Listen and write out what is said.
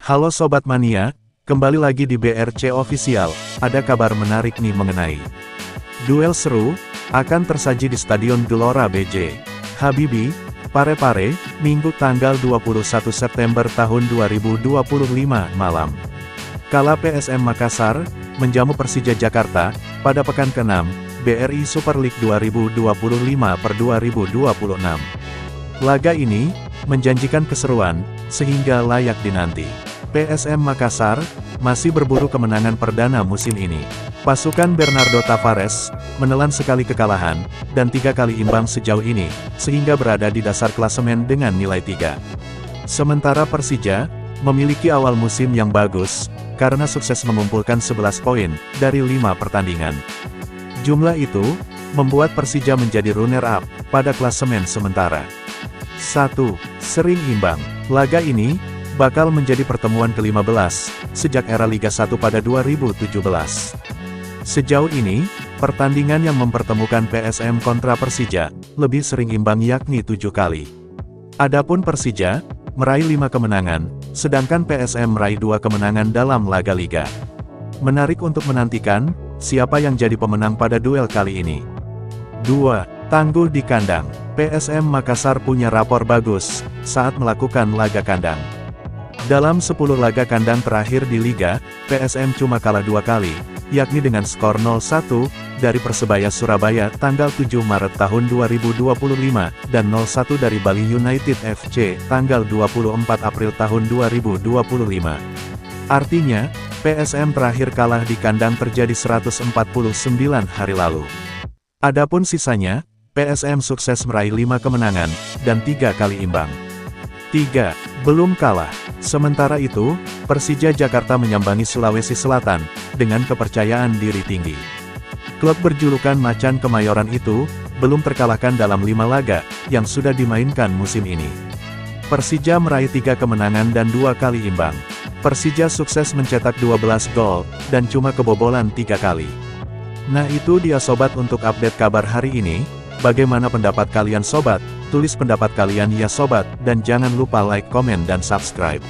Halo Sobat Mania, kembali lagi di BRC Official. Ada kabar menarik nih mengenai duel seru, akan tersaji di Stadion Gelora BJ Habibie, Parepare, Minggu tanggal 21 September tahun 2025 malam. Kala PSM Makassar, menjamu Persija Jakarta, pada pekan ke-6, BRI Super League 2025/2026. Laga ini, menjanjikan keseruan, sehingga layak dinanti. PSM Makassar, masih berburu kemenangan perdana musim ini. Pasukan Bernardo Tavares, menelan sekali kekalahan, dan 3 kali imbang sejauh ini, sehingga berada di dasar klasemen dengan nilai 3. Sementara Persija, memiliki awal musim yang bagus, karena sukses mengumpulkan 11 poin, dari 5 pertandingan. Jumlah itu, membuat Persija menjadi runner-up, pada klasemen sementara. 1. Sering imbang. Laga ini, bakal menjadi pertemuan ke-15, sejak era Liga 1 pada 2017. Sejauh ini, pertandingan yang mempertemukan PSM kontra Persija, lebih sering imbang yakni 7 kali. Adapun Persija, meraih 5 kemenangan, sedangkan PSM meraih 2 kemenangan dalam laga Liga. Menarik untuk menantikan, siapa yang jadi pemenang pada duel kali ini. 2. Tangguh di kandang. PSM Makassar punya rapor bagus, saat melakukan laga kandang. Dalam 10 laga kandang terakhir di Liga, PSM cuma kalah 2 kali, yakni dengan skor 0-1, dari Persebaya Surabaya tanggal 7 Maret tahun 2025, dan 0-1 dari Bali United FC, tanggal 24 April tahun 2025. Artinya, PSM terakhir kalah di kandang terjadi 149 hari lalu. Adapun sisanya, PSM sukses meraih 5 kemenangan, dan 3 kali imbang. 3. Belum kalah. Sementara itu, Persija Jakarta menyambangi Sulawesi Selatan, dengan kepercayaan diri tinggi. Klub berjulukan Macan Kemayoran itu, belum terkalahkan dalam 5 laga, yang sudah dimainkan musim ini. Persija meraih 3 kemenangan dan 2 kali imbang. Persija sukses mencetak 12 gol, dan cuma kebobolan 3 kali. Nah itu dia sobat untuk update kabar hari ini. Bagaimana pendapat kalian sobat? Tulis pendapat kalian ya sobat, dan jangan lupa like, komen dan subscribe.